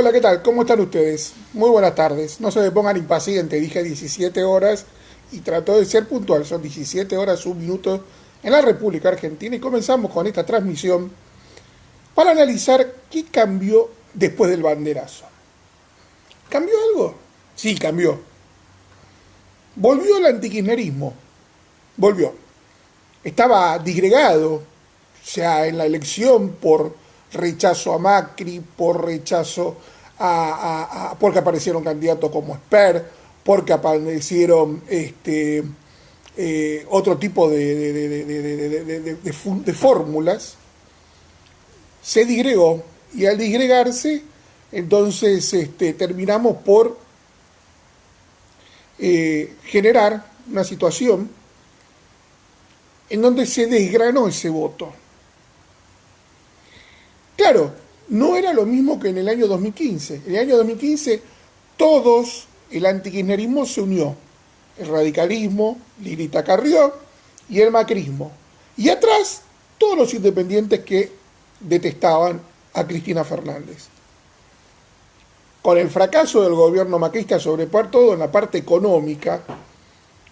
Hola, ¿qué tal? ¿Cómo están ustedes? Muy buenas tardes. No se me pongan impacientes, dije 17 horas y trato de ser puntual. Son 17 horas, un minuto en la República Argentina y comenzamos con esta transmisión para analizar qué cambió después del banderazo. ¿Cambió algo? Sí, cambió. Volvió el antikirchnerismo. Volvió. Estaba disgregado, o sea, en la elección por rechazo a Macri, por rechazo porque aparecieron candidatos como Esper, porque aparecieron otro tipo de fórmulas, se disgregó y al disgregarse, entonces terminamos por generar una situación en donde se desgranó ese voto. Claro, no era lo mismo que en el año 2015. En el año 2015 el antikirchnerismo se unió. El radicalismo, Lilita Carrió y el macrismo. Y atrás, todos los independientes que detestaban a Cristina Fernández. Con el fracaso del gobierno macrista, sobre todo en la parte económica,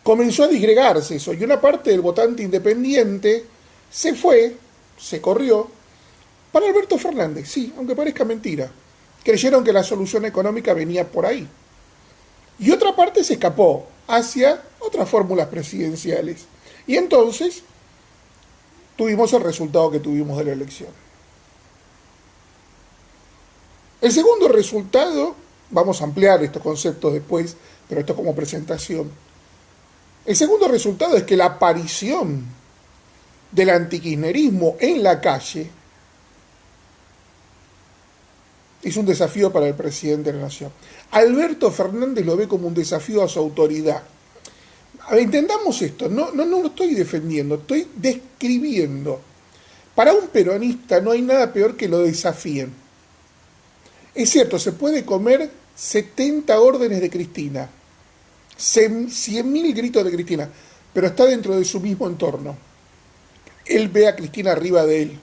comenzó a disgregarse eso. Y una parte del votante independiente se fue, se corrió, para Alberto Fernández, sí, aunque parezca mentira. Creyeron que la solución económica venía por ahí. Y otra parte se escapó hacia otras fórmulas presidenciales. Y entonces tuvimos el resultado que tuvimos de la elección. El segundo resultado, vamos a ampliar estos conceptos después, pero esto como presentación. El segundo resultado es que la aparición del antikirchnerismo en la calle es un desafío para el presidente de la Nación. Alberto Fernández lo ve como un desafío a su autoridad. A ver, entendamos esto, no lo estoy defendiendo, estoy describiendo. Para un peronista no hay nada peor que lo desafíen. Es cierto, se puede comer 70 órdenes de Cristina, 100.000 gritos de Cristina, pero está dentro de su mismo entorno. Él ve a Cristina arriba de él.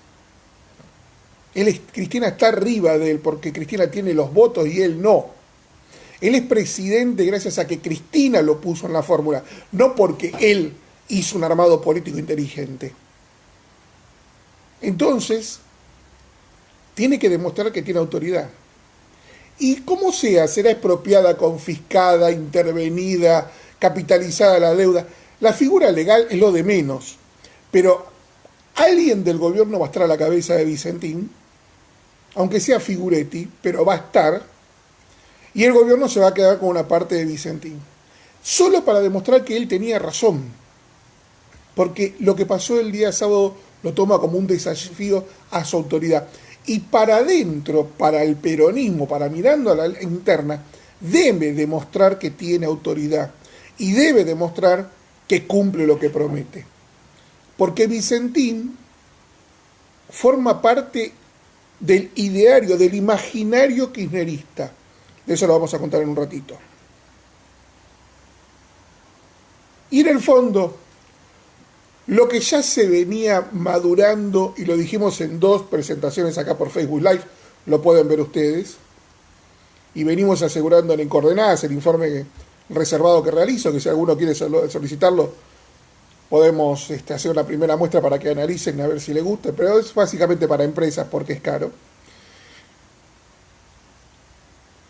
Cristina está arriba de él porque Cristina tiene los votos y él no. Él es presidente gracias a que Cristina lo puso en la fórmula, no porque él hizo un armado político inteligente. Entonces, tiene que demostrar que tiene autoridad. ¿Y cómo sea? ¿Será expropiada, confiscada, intervenida, capitalizada la deuda? La figura legal es lo de menos, pero alguien del gobierno va a estar a la cabeza de Vicentín, aunque sea Figuretti, pero va a estar, y el gobierno se va a quedar con una parte de Vicentín. Solo para demostrar que él tenía razón, porque lo que pasó el día sábado lo toma como un desafío a su autoridad. Y para adentro, para el peronismo, para mirando a la interna, debe demostrar que tiene autoridad y debe demostrar que cumple lo que promete. Porque Vicentín forma parte del ideario, del imaginario kirchnerista. De eso lo vamos a contar en un ratito. Y en el fondo, lo que ya se venía madurando, y lo dijimos en 2 presentaciones acá por Facebook Live, lo pueden ver ustedes, y venimos asegurando en Coordenadas, el informe reservado que realizo, que si alguno quiere solicitarlo, podemos hacer una primera muestra para que analicen a ver si les gusta, pero es básicamente para empresas porque es caro.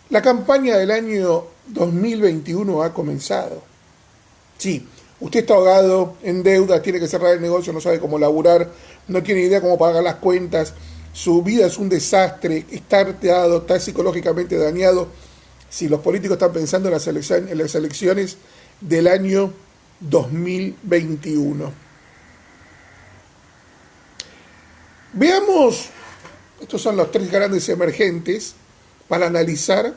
La campaña del año 2021 ha comenzado. Sí, usted está ahogado en deuda, tiene que cerrar el negocio, no sabe cómo laburar, no tiene idea cómo pagar las cuentas, su vida es un desastre, está arteado, está psicológicamente dañado. Si los políticos están pensando en las elecciones del año 2021. Veamos, estos son los 3 grandes emergentes para analizar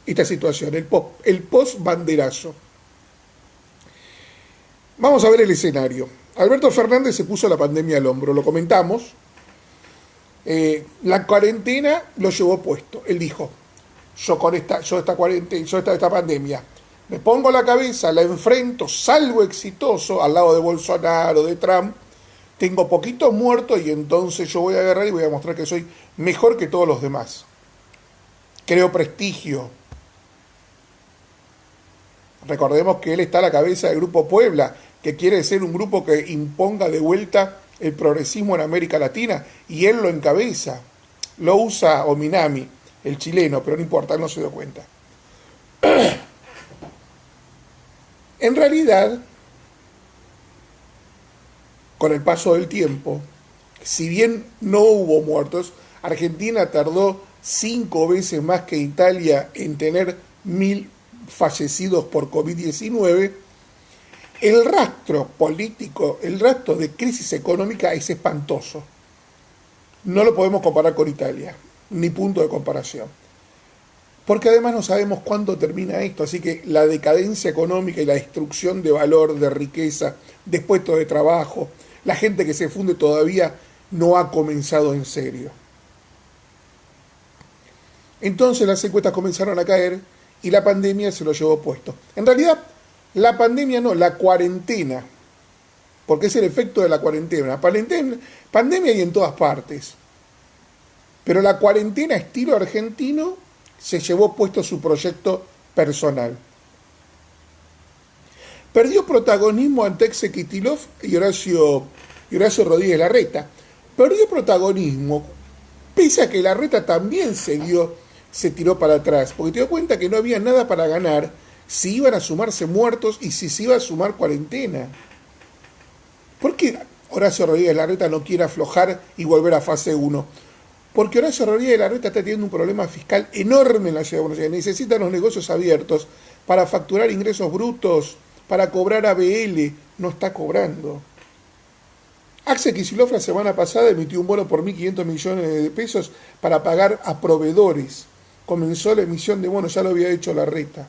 esta situación, el post-banderazo. Vamos a ver el escenario. Alberto Fernández se puso la pandemia al hombro, lo comentamos. La cuarentena lo llevó puesto. Él dijo, esta pandemia, me pongo la cabeza, la enfrento, salgo exitoso al lado de Bolsonaro, de Trump, tengo poquitos muertos y entonces yo voy a agarrar y voy a mostrar que soy mejor que todos los demás. creó prestigio. Recordemos que él está a la cabeza del Grupo Puebla, que quiere ser un grupo que imponga de vuelta el progresismo en América Latina, y él lo encabeza. Lo usa Ominami, el chileno, pero no importa, él no se dio cuenta. En realidad, con el paso del tiempo, si bien no hubo muertos, Argentina tardó 5 veces más que Italia en tener 1.000 fallecidos por COVID-19, el rastro político, el rastro de crisis económica es espantoso. No lo podemos comparar con Italia, ni punto de comparación. Porque además no sabemos cuándo termina esto, así que la decadencia económica y la destrucción de valor, de riqueza, de puestos de trabajo, la gente que se funde todavía no ha comenzado en serio. Entonces las encuestas comenzaron a caer y la pandemia se lo llevó puesto. En realidad, la pandemia no, la cuarentena, porque es el efecto de la cuarentena. Pandemia hay en todas partes, pero la cuarentena estilo argentino se llevó puesto su proyecto personal. Perdió protagonismo ante Kitilov y Horacio Rodríguez Larreta. Perdió protagonismo, pese a que Larreta también se tiró para atrás, porque te dio cuenta que no había nada para ganar si iban a sumarse muertos y si se iba a sumar cuarentena. ¿Por qué Horacio Rodríguez Larreta no quiere aflojar y volver a fase 1? Porque Horacio Rodríguez Larreta está teniendo un problema fiscal enorme en la ciudad de Buenos Aires. Necesitan los negocios abiertos para facturar ingresos brutos, para cobrar ABL. No está cobrando. Axel Kicillof la semana pasada emitió un bono por 1.500 millones de pesos para pagar a proveedores. Comenzó la emisión de bonos, ya lo había hecho Larreta.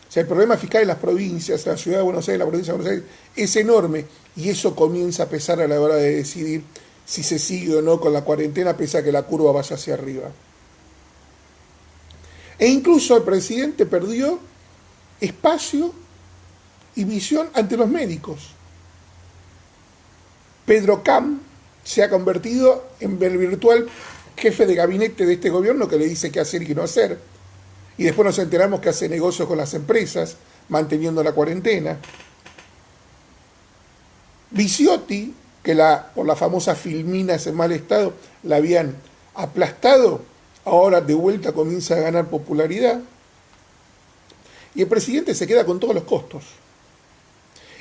O sea, el problema fiscal en las provincias, la ciudad de Buenos Aires, la provincia de Buenos Aires, es enorme, y eso comienza a pesar a la hora de decidir si se sigue o no con la cuarentena, pese a que la curva vaya hacia arriba. E incluso el presidente perdió espacio y visión ante los médicos. Pedro Cam se ha convertido en el virtual jefe de gabinete de este gobierno, que le dice qué hacer y qué no hacer. Y después nos enteramos que hace negocios con las empresas, manteniendo la cuarentena. Viciotti, que por la famosa Filminas en mal estado la habían aplastado, ahora de vuelta comienza a ganar popularidad. Y el presidente se queda con todos los costos.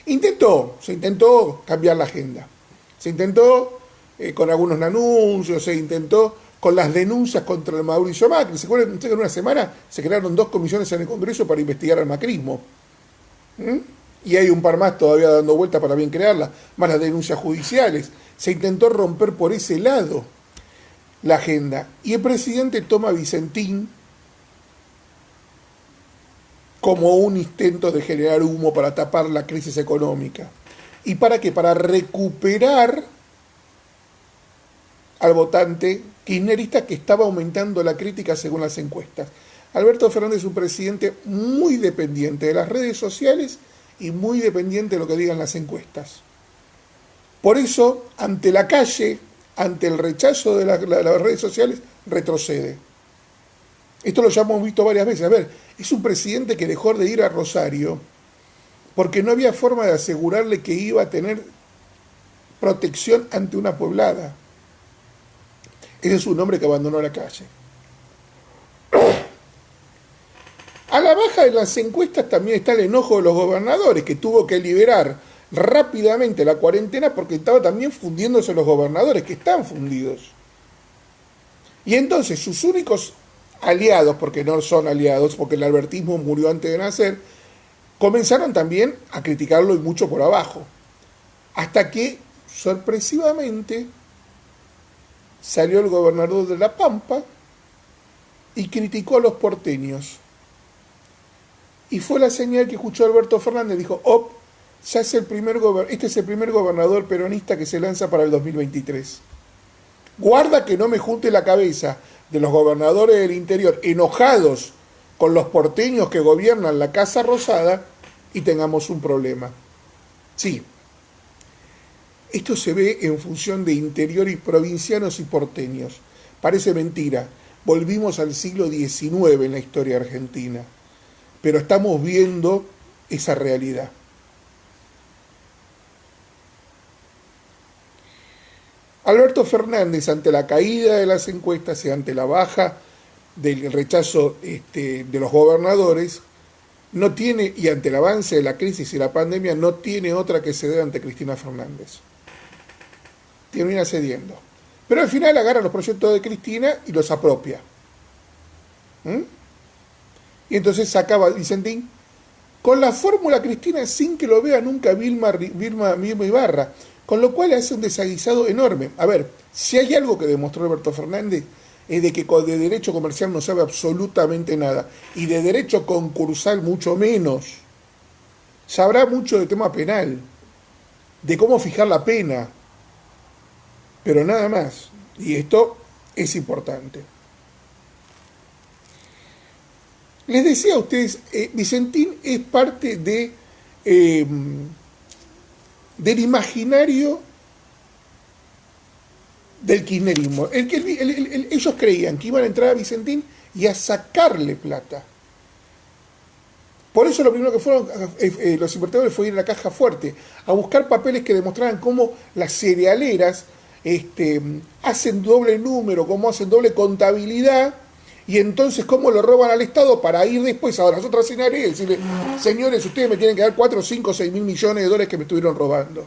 Se intentó cambiar la agenda. Se intentó con algunos anuncios, se intentó con las denuncias contra el Mauricio Macri. ¿Se acuerdan que en una semana se crearon 2 comisiones en el Congreso para investigar al macrismo? Y hay un par más todavía dando vueltas para bien crearlas, más las denuncias judiciales. Se intentó romper por ese lado la agenda. Y el presidente toma a Vicentín como un intento de generar humo para tapar la crisis económica. ¿Y para qué? Para recuperar al votante kirchnerista, que estaba aumentando la crítica según las encuestas. Alberto Fernández es un presidente muy dependiente de las redes sociales y muy dependiente de lo que digan las encuestas. Por eso, ante la calle, ante el rechazo de las redes sociales, retrocede. Esto lo ya hemos visto varias veces. A ver, es un presidente que dejó de ir a Rosario porque no había forma de asegurarle que iba a tener protección ante una poblada. Ese es un hombre que abandonó la calle. A la baja de las encuestas también está el enojo de los gobernadores, que tuvo que liberar rápidamente la cuarentena porque estaba también fundiéndose los gobernadores, que están fundidos. Y entonces sus únicos aliados, porque no son aliados, porque el albertismo murió antes de nacer, comenzaron también a criticarlo y mucho por abajo. Hasta que, sorpresivamente, salió el gobernador de La Pampa y criticó a los porteños. Y fue la señal que escuchó Alberto Fernández. Dijo, este es el primer gobernador peronista que se lanza para el 2023. Guarda que no me junte la cabeza de los gobernadores del interior enojados con los porteños que gobiernan la Casa Rosada y tengamos un problema. Sí, esto se ve en función de interior y provincianos y porteños. Parece mentira, volvimos al siglo XIX en la historia argentina, pero estamos viendo esa realidad. Alberto Fernández, ante la caída de las encuestas y ante la baja del rechazo de los gobernadores, no tiene, y ante el avance de la crisis y la pandemia, no tiene otra que ceder ante Cristina Fernández. Termina cediendo. Pero al final agarra los proyectos de Cristina y los apropia. Y entonces sacaba Vicentín con la fórmula Cristina sin que lo vea nunca Vilma Ibarra, con lo cual hace un desaguisado enorme. A ver, si hay algo que demostró Alberto Fernández es de que de derecho comercial no sabe absolutamente nada y de derecho concursal mucho menos. Sabrá mucho de tema penal, de cómo fijar la pena, pero nada más. Y esto es importante. Les decía a ustedes, Vicentín es parte del imaginario del kirchnerismo. Ellos creían que iban a entrar a Vicentín y a sacarle plata. Por eso lo primero que fueron los invertidores fue ir a la caja fuerte, a buscar papeles que demostraran cómo las cerealeras hacen doble número, cómo hacen doble contabilidad, y entonces cómo lo roban al Estado para ir después a las otras cerealeras y decirle, señores, ustedes me tienen que dar 4, 5, 6 mil millones de dólares que me estuvieron robando.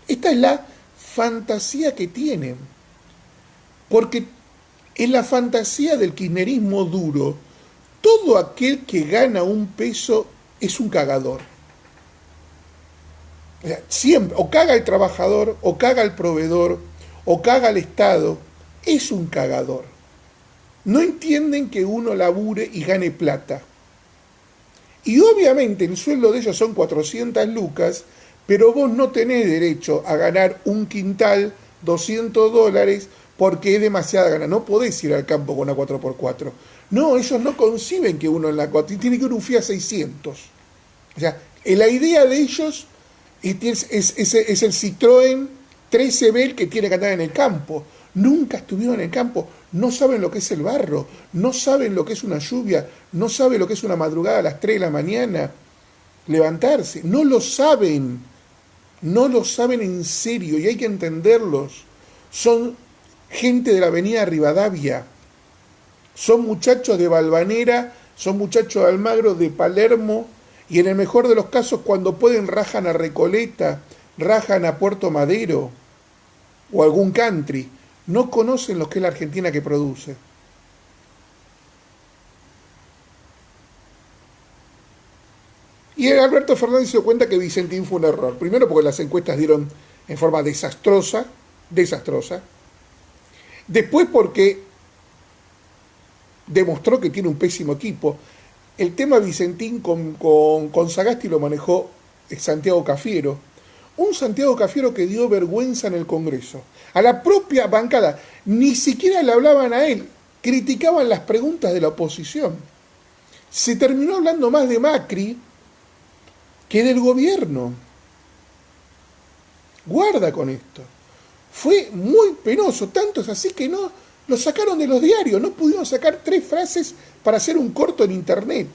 Esta es la fantasía que tienen. Porque en la fantasía del kirchnerismo duro, todo aquel que gana un peso es un cagador. O sea, siempre, o caga el trabajador, o caga el proveedor, o caga el Estado, es un cagador. No entienden que uno labure y gane plata. Y obviamente el sueldo de ellos son 400 lucas, pero vos no tenés derecho a ganar un quintal, 200 dólares, porque es demasiada gana. No podés ir al campo con una 4x4. No, ellos no conciben que uno en la 4, tiene que ir un Fiat 600. O sea, la idea de ellos es el Citroën 13B el que tiene que andar en el campo. Nunca estuvieron en el campo, no saben lo que es el barro, no saben lo que es una lluvia, no saben lo que es una madrugada a las 3 de la mañana, levantarse, no lo saben en serio y hay que entenderlos. Son gente de la avenida Rivadavia, son muchachos de Valvanera, son muchachos de Almagro, de Palermo, y en el mejor de los casos cuando pueden rajan a Recoleta, rajan a Puerto Madero o algún country. No conocen lo que es la Argentina que produce. Y Alberto Fernández se dio cuenta que Vicentín fue un error. Primero porque las encuestas dieron en forma desastrosa. Después porque demostró que tiene un pésimo equipo. El tema Vicentín con Sagasti lo manejó Santiago Cafiero. Un Santiago Cafiero que dio vergüenza en el Congreso. A la propia bancada. Ni siquiera le hablaban a él. Criticaban las preguntas de la oposición. Se terminó hablando más de Macri que del gobierno. Guarda con esto. Fue muy penoso. Tanto es así que no lo sacaron de los diarios. No pudieron sacar 3 frases para hacer un corto en internet.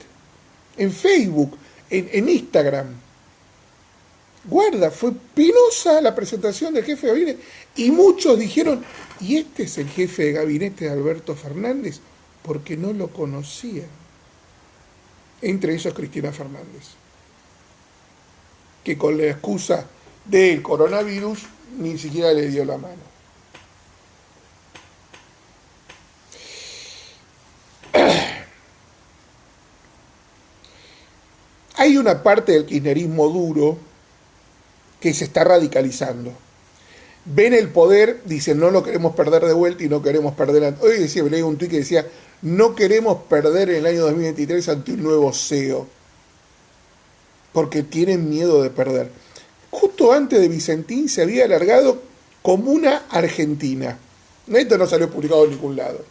En Facebook. En Instagram. Guarda, fue penosa la presentación del jefe de gabinete y muchos dijeron, ¿y este es el jefe de gabinete de Alberto Fernández? Porque no lo conocían. Entre ellos Cristina Fernández, que con la excusa del coronavirus ni siquiera le dio la mano. Hay una parte del kirchnerismo duro que se está radicalizando. Ven el poder, dicen no lo queremos perder de vuelta y no queremos perder. Hoy decía, leí un tuit que decía, no queremos perder en el año 2023 ante un nuevo CEO. Porque tienen miedo de perder. Justo antes de Vicentín se había alargado Comuna Argentina. Esto no salió publicado en ningún lado.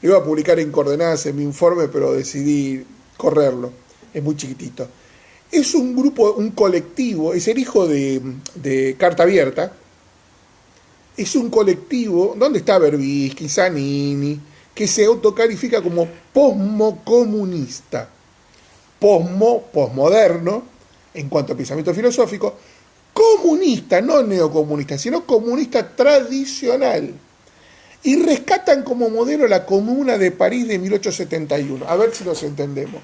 Lo iba a publicar en Coordenadas en mi informe, pero decidí correrlo. Es muy chiquitito. Es un grupo, un colectivo, es el hijo de Carta Abierta. Es un colectivo donde está Berbisky, Zanini, que se autocalifica como posmocomunista. Posmoderno, en cuanto a pensamiento filosófico, comunista, no neocomunista, sino comunista tradicional. Y rescatan como modelo la Comuna de París de 1871. A ver si nos entendemos.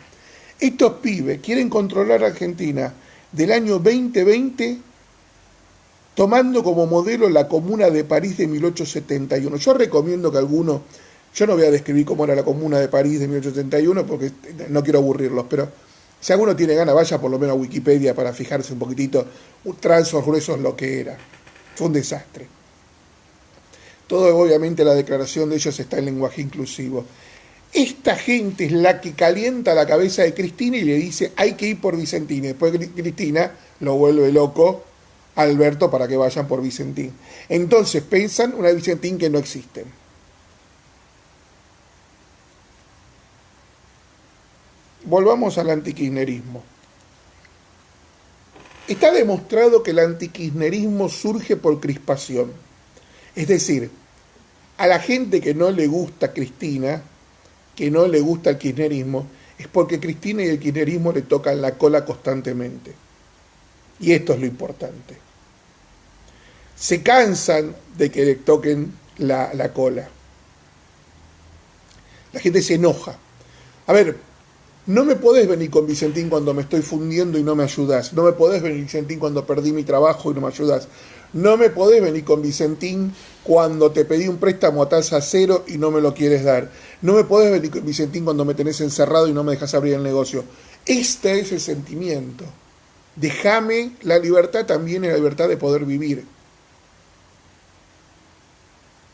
Estos pibes quieren controlar Argentina del año 2020 tomando como modelo la Comuna de París de 1871. Yo recomiendo que alguno, yo no voy a describir cómo era la Comuna de París de 1871 porque no quiero aburrirlos, pero si alguno tiene ganas, vaya por lo menos a Wikipedia para fijarse un poquitito, trazos gruesos lo que era. Fue un desastre. Todo, obviamente, la declaración de ellos está en lenguaje inclusivo. Esta gente es la que calienta la cabeza de Cristina y le dice, hay que ir por Vicentín. Y después Cristina lo vuelve loco a Alberto para que vayan por Vicentín. Entonces piensan una Vicentín que no existe. Volvamos al antikirchnerismo. Está demostrado que el antikirchnerismo surge por crispación. Es decir, a la gente que no le gusta Cristina, que no le gusta el kirchnerismo, es porque Cristina y el kirchnerismo le tocan la cola constantemente. Y esto es lo importante. Se cansan de que le toquen la cola. La gente se enoja. A ver, no me podés venir con Vicentín cuando me estoy fundiendo y no me ayudás. No me podés venir, Vicentín, cuando perdí mi trabajo y no me ayudás. No me podés venir con Vicentín cuando te pedí un préstamo a tasa cero y no me lo quieres dar. No me podés venir con Vicentín cuando me tenés encerrado y no me dejas abrir el negocio. Este es el sentimiento. Déjame la libertad, también es la libertad de poder vivir.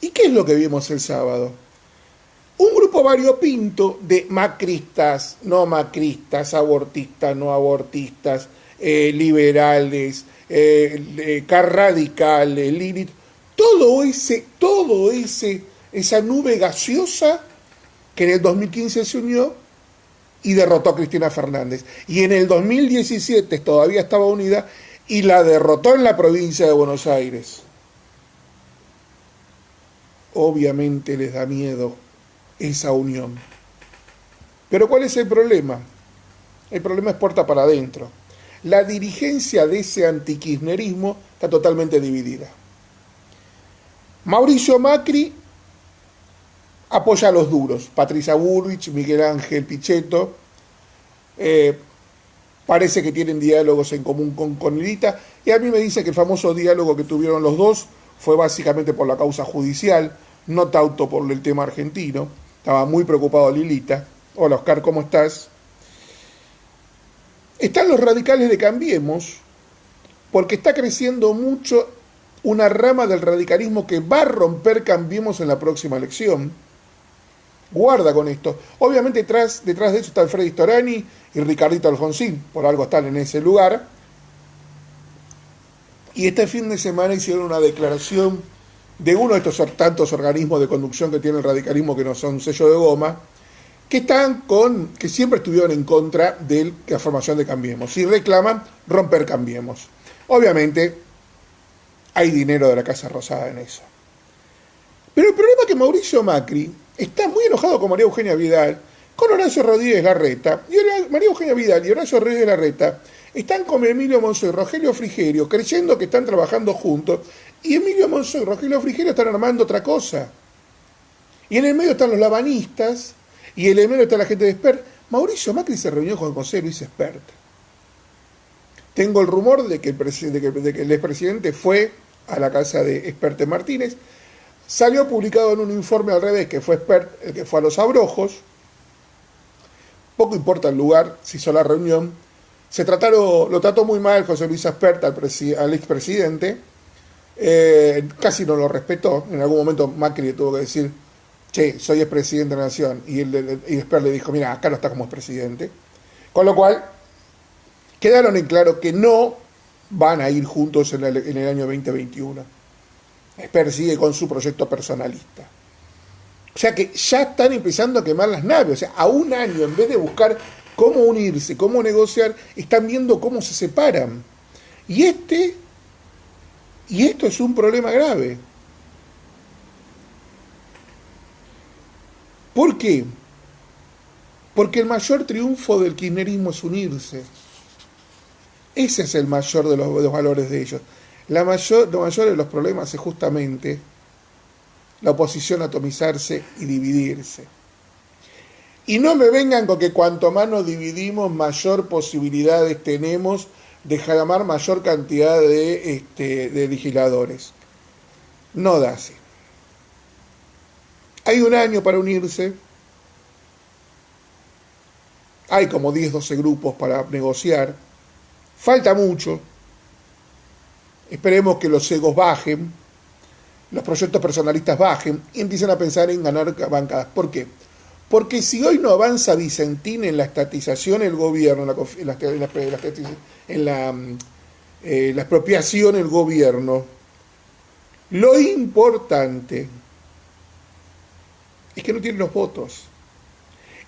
¿Y qué es lo que vimos el sábado? Un grupo variopinto de macristas, no macristas, abortistas, no abortistas, liberales, radicales, Lilith, esa nube gaseosa que en el 2015 se unió y derrotó a Cristina Fernández. Y en el 2017 todavía estaba unida y la derrotó en la provincia de Buenos Aires. Obviamente les da miedo esa unión. Pero ¿cuál es el problema? El problema es puerta para adentro. La dirigencia de ese antikirchnerismo está totalmente dividida. Mauricio Macri apoya a los duros, Patricia Bullrich, Miguel Ángel Pichetto, parece que tienen diálogos en común con Lilita, y a mí me dice que el famoso diálogo que tuvieron los dos fue básicamente por la causa judicial, no tanto por el tema argentino. Estaba muy preocupado Lilita. Hola Oscar, ¿cómo estás? Están los radicales de Cambiemos, porque está creciendo mucho una rama del radicalismo que va a romper Cambiemos en la próxima elección. Guarda con esto. Obviamente detrás de eso está el Freddy Storani y Ricardito Alfonsín, por algo están en ese lugar. Y este fin de semana hicieron una declaración de uno de estos tantos organismos de conducción que tiene el radicalismo que no son sello de goma, que siempre estuvieron en contra de la formación de Cambiemos y reclaman romper Cambiemos. Obviamente hay dinero de la Casa Rosada en eso. Pero el problema es que Mauricio Macri está muy enojado con María Eugenia Vidal, con Horacio Rodríguez Larreta, y María Eugenia Vidal y Horacio Rodríguez Larreta están con Emilio Monzó y Rogelio Frigerio creyendo que están trabajando juntos, y Emilio Monzó y Rogelio Frigerio están armando otra cosa. Y en el medio están los lavanistas, y en el medio está la gente de Espert. Mauricio Macri se reunió con José Luis Espert. Tengo el rumor de que el expresidente fue a la casa de Espert en Martínez. Salió publicado en un informe al revés, que fue Espert el que fue a Los Abrojos. Poco importa el lugar, se hizo la reunión. Lo trató muy mal José Luis Espert al expresidente. Casi no lo respetó. En algún momento Macri le tuvo que decir, che, soy expresidente de la Nación. Y Espert le dijo, mira, acá no está como expresidente. Con lo cual, quedaron en claro que no van a ir juntos en el año 2021. Espert sigue con su proyecto personalista. O sea que ya están empezando a quemar las naves. O sea, a un año, en vez de buscar cómo unirse, cómo negociar, están viendo cómo se separan. Y esto es un problema grave. ¿Por qué? Porque el mayor triunfo del kirchnerismo es unirse. Ese es el mayor de los valores de ellos. Lo mayor de los problemas es justamente la oposición a atomizarse y dividirse. Y no me vengan con que cuanto más nos dividimos, mayor posibilidades tenemos de llamar mayor cantidad de legisladores. No da así. Hay un año para unirse. Hay como 10, 12 grupos para negociar. Falta mucho. Esperemos que los egos bajen, los proyectos personalistas bajen y empiecen a pensar en ganar bancadas. ¿Por qué? Porque si hoy no avanza Vicentín en la estatización del gobierno, en la expropiación del gobierno, lo importante es que no tiene los votos.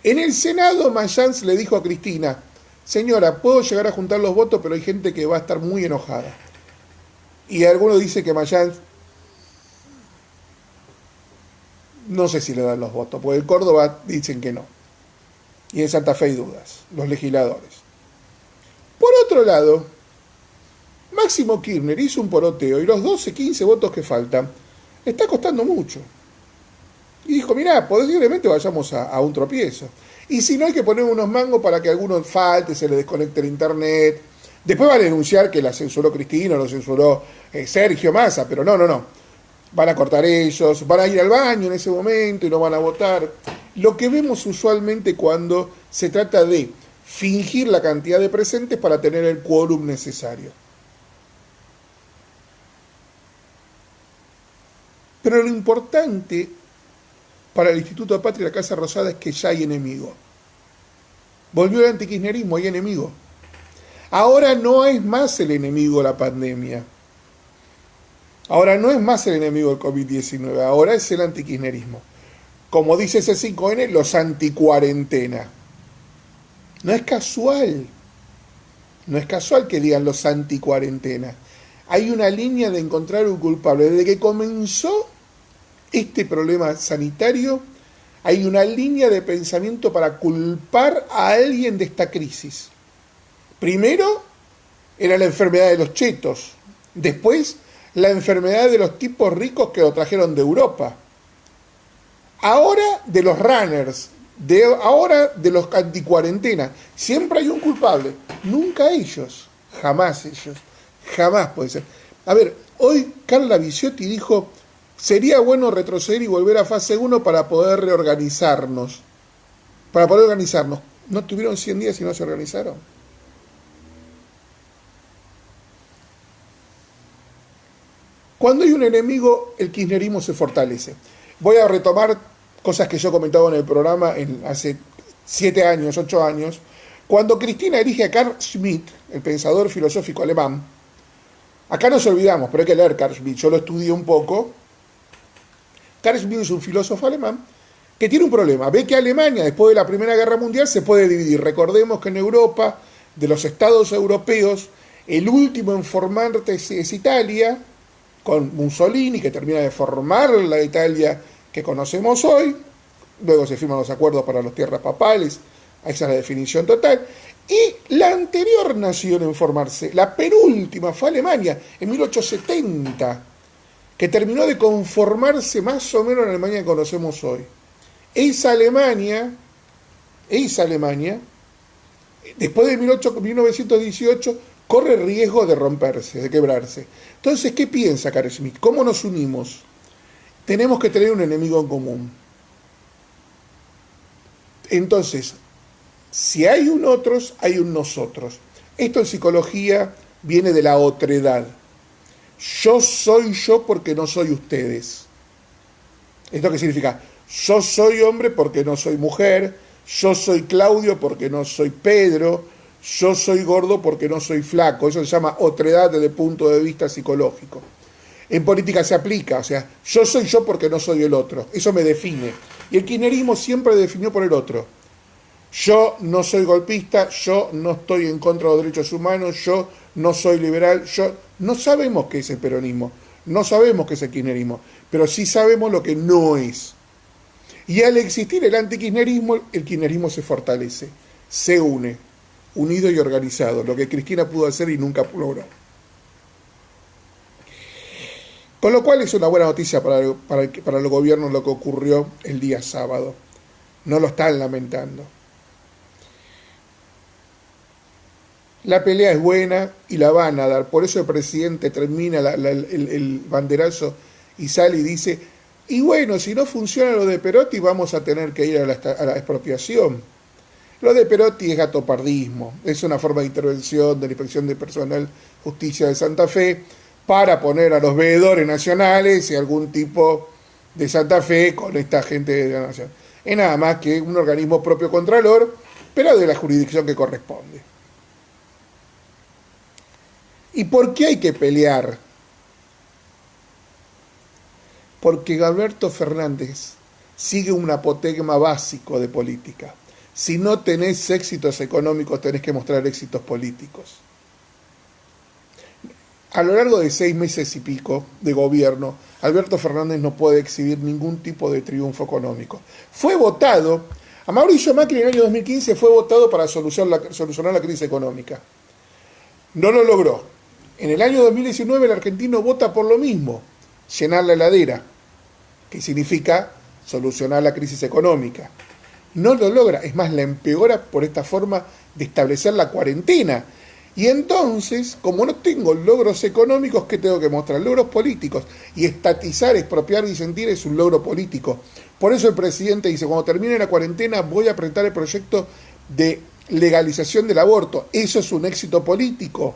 En el Senado, Mayans le dijo a Cristina: señora, puedo llegar a juntar los votos, pero hay gente que va a estar muy enojada. Y algunos dicen que Mayans, no sé si le dan los votos, porque en Córdoba dicen que no. Y en Santa Fe hay dudas, los legisladores. Por otro lado, Máximo Kirchner hizo un poroteo y los 12, 15 votos que faltan le está costando mucho. Y dijo: mirá, posiblemente vayamos a un tropiezo. Y si no, hay que poner unos mangos para que alguno falte, se le desconecte el internet. Después van a denunciar que la censuró Cristina, lo censuró Sergio Massa, pero no. Van a cortar ellos, van a ir al baño en ese momento y no van a votar. Lo que vemos usualmente cuando se trata de fingir la cantidad de presentes para tener el quórum necesario. Pero lo importante para el Instituto de Patria y la Casa Rosada es que ya hay enemigo. Volvió el antikirchnerismo, hay enemigo. Ahora no es más el enemigo la pandemia. Ahora no es más el enemigo del COVID-19, ahora es el antikirchnerismo. Como dice C5N, los anticuarentena. No es casual que digan los anticuarentena. Hay una línea de encontrar un culpable. Desde que comenzó este problema sanitario, hay una línea de pensamiento para culpar a alguien de esta crisis. Primero era la enfermedad de los chetos, después la enfermedad de los tipos ricos que lo trajeron de Europa, ahora de los runners, ahora de los anticuarentena. Siempre hay un culpable, nunca ellos, jamás puede ser. A ver, hoy Carla Bisotti dijo: sería bueno retroceder y volver a fase 1 para poder reorganizarnos. ¿No tuvieron 100 días y no se organizaron? Cuando hay un enemigo, el kirchnerismo se fortalece. Voy a retomar cosas que yo comentaba en el programa hace 7 años, 8 años, cuando Cristina elige a Carl Schmitt, el pensador filosófico alemán. Acá nos olvidamos, pero hay que leer Carl Schmitt, yo lo estudié un poco. Carl Schmitt es un filósofo alemán que tiene un problema. Ve que Alemania, después de la Primera Guerra Mundial, se puede dividir. Recordemos que en Europa, de los estados europeos, el último en formarse es Italia, con Mussolini, que termina de formar la Italia que conocemos hoy. Luego se firman los acuerdos para las tierras papales, esa es la definición total. Y la anterior nación en formarse, la penúltima, fue Alemania, en 1870, que terminó de conformarse más o menos en la Alemania que conocemos hoy. Esa Alemania, después de 1918, corre riesgo de romperse, de quebrarse. Entonces, ¿qué piensa Carl Schmitt? ¿Cómo nos unimos? Tenemos que tener un enemigo en común. Entonces, si hay un otros, hay un nosotros. Esto en psicología viene de la otredad. Yo soy yo porque no soy ustedes. ¿Esto qué significa? Yo soy hombre porque no soy mujer. Yo soy Claudio porque no soy Pedro. Yo soy gordo porque no soy flaco. Eso se llama otredad desde el punto de vista psicológico. En política se aplica, o sea, yo soy yo porque no soy el otro. Eso me define. Y el kirchnerismo siempre definió por el otro. Yo no soy golpista, yo no estoy en contra de los derechos humanos, yo no soy liberal, no sabemos qué es el peronismo, no sabemos qué es el kirchnerismo, pero sí sabemos lo que no es. Y al existir el antikirchnerismo, el kirchnerismo se fortalece, se une, unido y organizado, lo que Cristina pudo hacer y nunca logró. Con lo cual es una buena noticia para el gobierno lo que ocurrió el día sábado. No lo están lamentando. La pelea es buena y la van a dar. Por eso el presidente termina el banderazo y sale y dice, y bueno, si no funciona lo de Perotti vamos a tener que ir a la expropiación. Lo de Perotti es gatopardismo. Es una forma de intervención de la Inspección de Personal Justicia de Santa Fe para poner a los veedores nacionales y algún tipo de Santa Fe con esta gente de la nación. Es nada más que un organismo propio contralor, pero de la jurisdicción que corresponde. ¿Y por qué hay que pelear? Porque Alberto Fernández sigue un apotegma básico de política. Si no tenés éxitos económicos, tenés que mostrar éxitos políticos. A lo largo de 6 meses y pico de gobierno, Alberto Fernández no puede exhibir ningún tipo de triunfo económico. Fue votado, a Mauricio Macri en el año 2015 fue votado para solucionar la crisis económica. No lo logró. En el año 2019 el argentino vota por lo mismo, llenar la heladera, que significa solucionar la crisis económica. No lo logra, es más, la empeora por esta forma de establecer la cuarentena. Y entonces, como no tengo logros económicos, ¿qué tengo que mostrar? Logros políticos. Y estatizar, expropiar, disentir es un logro político. Por eso el presidente dice, cuando termine la cuarentena voy a presentar el proyecto de legalización del aborto. Eso es un éxito político.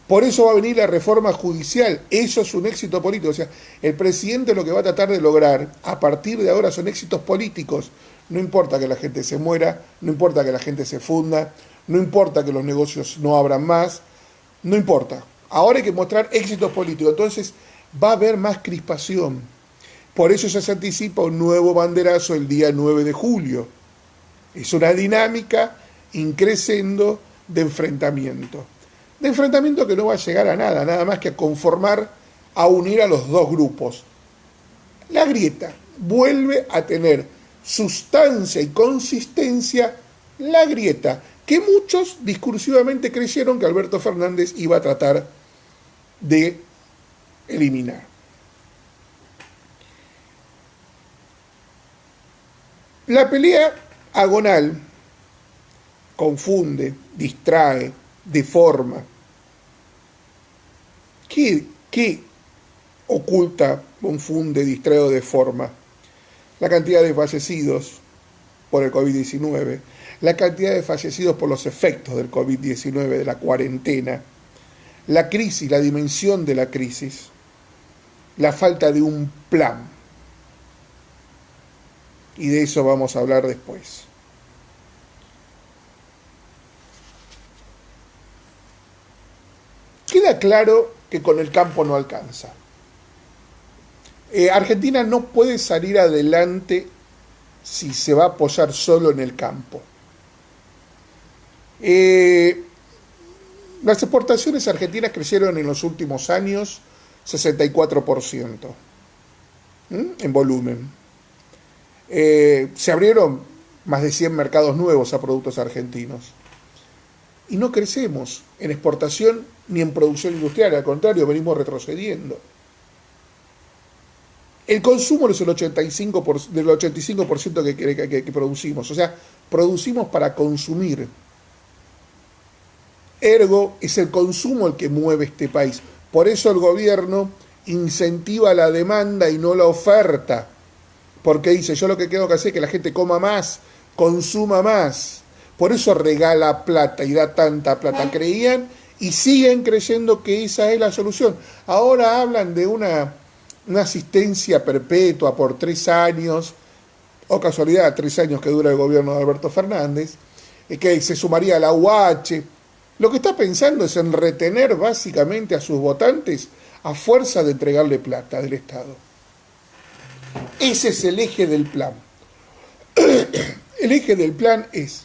Por eso va a venir la reforma judicial. Eso es un éxito político. O sea, el presidente lo que va a tratar de lograr a partir de ahora son éxitos políticos. No importa que la gente se muera, no importa que la gente se funda, no importa que los negocios no abran más, no importa. Ahora hay que mostrar éxitos políticos. Entonces va a haber más crispación. Por eso ya se anticipa un nuevo banderazo el día 9 de julio. Es una dinámica increciendo de enfrentamiento. De enfrentamiento que no va a llegar a nada, nada más que a conformar, a unir a los dos grupos. La grieta vuelve a tener sustancia y consistencia, la grieta, que muchos discursivamente creyeron que Alberto Fernández iba a tratar de eliminar. La pelea agonal confunde, distrae, deforma. ¿Qué oculta, confunde, distrae o deforma? La cantidad de fallecidos por el COVID-19, la cantidad de fallecidos por los efectos del COVID-19, de la cuarentena, la crisis, la dimensión de la crisis, la falta de un plan. Y de eso vamos a hablar después. Queda claro que con el campo no alcanza. Argentina no puede salir adelante si se va a apoyar solo en el campo. Las exportaciones argentinas crecieron en los últimos años 64% en volumen. Se abrieron más de 100 mercados nuevos a productos argentinos. Y no crecemos en exportación ni en producción industrial, al contrario, venimos retrocediendo. El consumo es del 85% que producimos, o sea, producimos para consumir. Ergo, es el consumo el que mueve este país. Por eso el gobierno incentiva la demanda y no la oferta. Porque dice, yo lo que tengo que hacer es que la gente coma más, consuma más. Por eso regala plata y da tanta plata. Creían y siguen creyendo que esa es la solución. Ahora hablan de una asistencia perpetua por 3 años, o casualidad, 3 años que dura el gobierno de Alberto Fernández, que se sumaría a la UH. Lo que está pensando es en retener básicamente a sus votantes a fuerza de entregarle plata del Estado. Ese es el eje del plan. El eje del plan es,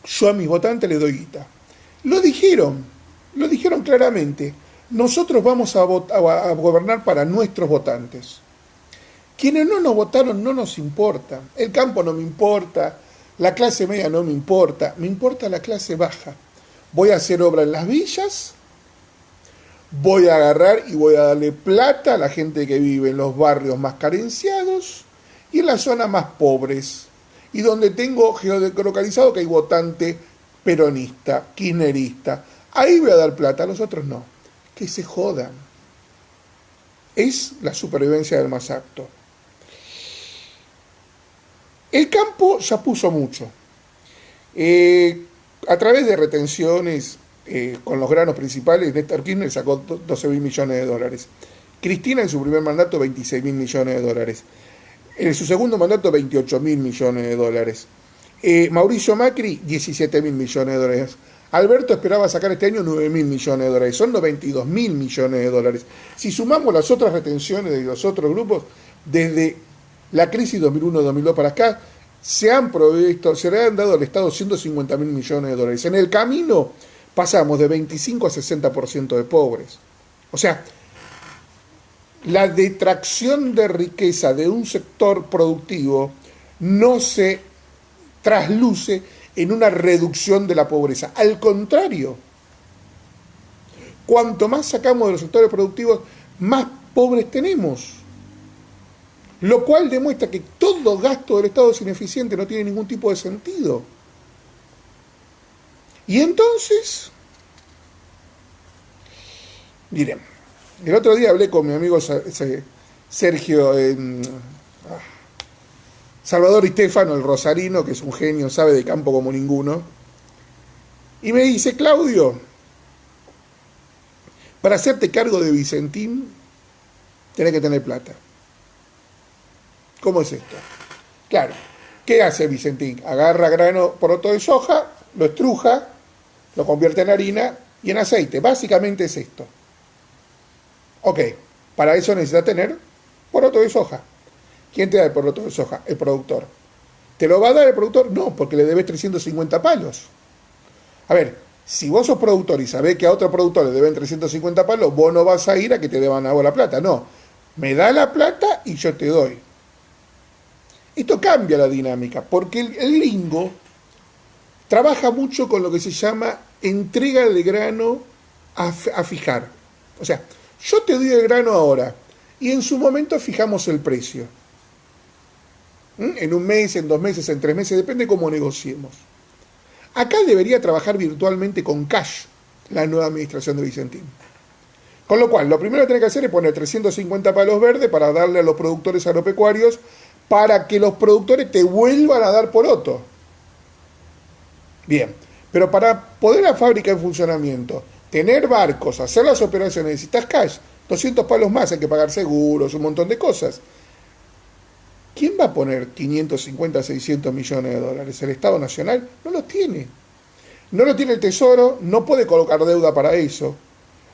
yo a mis votantes les doy guita. Lo dijeron claramente. Nosotros vamos a gobernar para nuestros votantes. Quienes no nos votaron no nos importa. El campo no me importa, la clase media no me importa la clase baja. Voy a hacer obra en las villas, voy a agarrar y voy a darle plata a la gente que vive en los barrios más carenciados y en las zonas más pobres. Y donde tengo geolocalizado que hay votante peronista, kirchnerista. Ahí voy a dar plata, a los otros no. Que se jodan. Es la supervivencia del más apto. El campo ya puso mucho. A través de retenciones con los granos principales, Néstor Kirchner sacó 12.000 millones de dólares. Cristina en su primer mandato 26.000 millones de dólares. En su segundo mandato 28.000 millones de dólares. Mauricio Macri 17.000 millones de dólares. Alberto esperaba sacar este año 9.000 millones de dólares. Son 92.000 millones de dólares. Si sumamos las otras retenciones de los otros grupos, desde la crisis 2001-2002 para acá, se le han dado al Estado 150.000 millones de dólares. En el camino pasamos de 25 a 60% de pobres. O sea, la detracción de riqueza de un sector productivo no se trasluce en una reducción de la pobreza. Al contrario, cuanto más sacamos de los sectores productivos, más pobres tenemos. Lo cual demuestra que todo gasto del Estado es ineficiente, no tiene ningún tipo de sentido. Y entonces, miren, el otro día hablé con mi amigo Sergio Salvador Stefano, el rosarino, que es un genio, sabe de campo como ninguno, y me dice: Claudio, para hacerte cargo de Vicentín, tenés que tener plata. ¿Cómo es esto? Claro, ¿qué hace Vicentín? Agarra grano poroto de soja, lo estruja, lo convierte en harina y en aceite. Básicamente es esto. Ok, para eso necesitas tener poroto de soja. ¿Quién te da el poroto de soja? El productor. ¿Te lo va a dar el productor? No, porque le debes 350 palos. A ver, si vos sos productor y sabés que a otro productor le deben 350 palos, vos no vas a ir a que te deban a vos la plata. No, me da la plata y yo te doy. Esto cambia la dinámica, porque el gringo trabaja mucho con lo que se llama entrega de grano a fijar. O sea, yo te doy el grano ahora y en su momento fijamos el precio. En un mes, en 2 meses, en 3 meses, depende cómo negociemos. Acá debería trabajar virtualmente con cash la nueva administración de Vicentín. Con lo cual, lo primero que tiene que hacer es poner 350 palos verdes para darle a los productores agropecuarios para que los productores te vuelvan a dar poroto. Bien, pero para poner la fábrica en funcionamiento, tener barcos, hacer las operaciones, necesitas cash, 200 palos más, hay que pagar seguros, un montón de cosas. ¿Quién va a poner 550, 600 millones de dólares? ¿El Estado Nacional? No los tiene. No lo tiene el Tesoro, no puede colocar deuda para eso,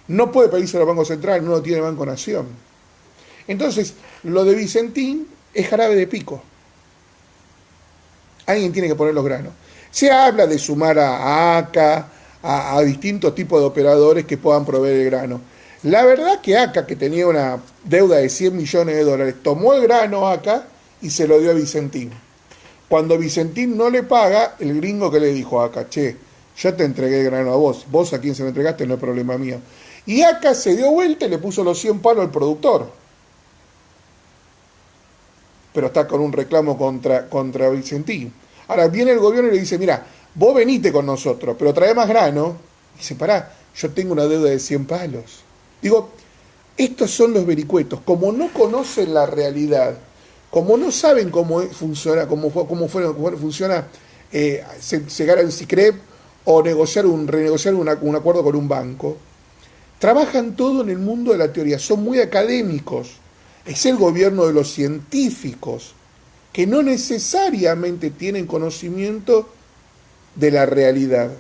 no puede pedirse al Banco Central, no lo tiene el Banco Nación. Entonces, lo de Vicentín es jarabe de pico. Alguien tiene que poner los granos. Se habla de sumar a ACA, a distintos tipos de operadores que puedan proveer el grano. La verdad que ACA, que tenía una deuda de 100 millones de dólares, tomó el grano ACA y se lo dio a Vicentín. Cuando Vicentín no le paga, el gringo que le dijo a ACA: che, yo te entregué el grano a vos a quien se lo entregaste no es problema mío. Y ACA se dio vuelta y le puso los 100 palos al productor. Pero está con un reclamo contra Vicentín. Ahora viene el gobierno y le dice: mira, vos venite con nosotros, pero trae más grano. Y dice: pará, yo tengo una deuda de 100 palos. Digo, estos son los vericuetos. Como no conocen la realidad, como no saben cómo funciona, funciona llegar al SICREP o renegociar un acuerdo con un banco, trabajan todo en el mundo de la teoría, son muy académicos. Es el gobierno de los científicos, que no necesariamente tienen conocimiento de la realidad.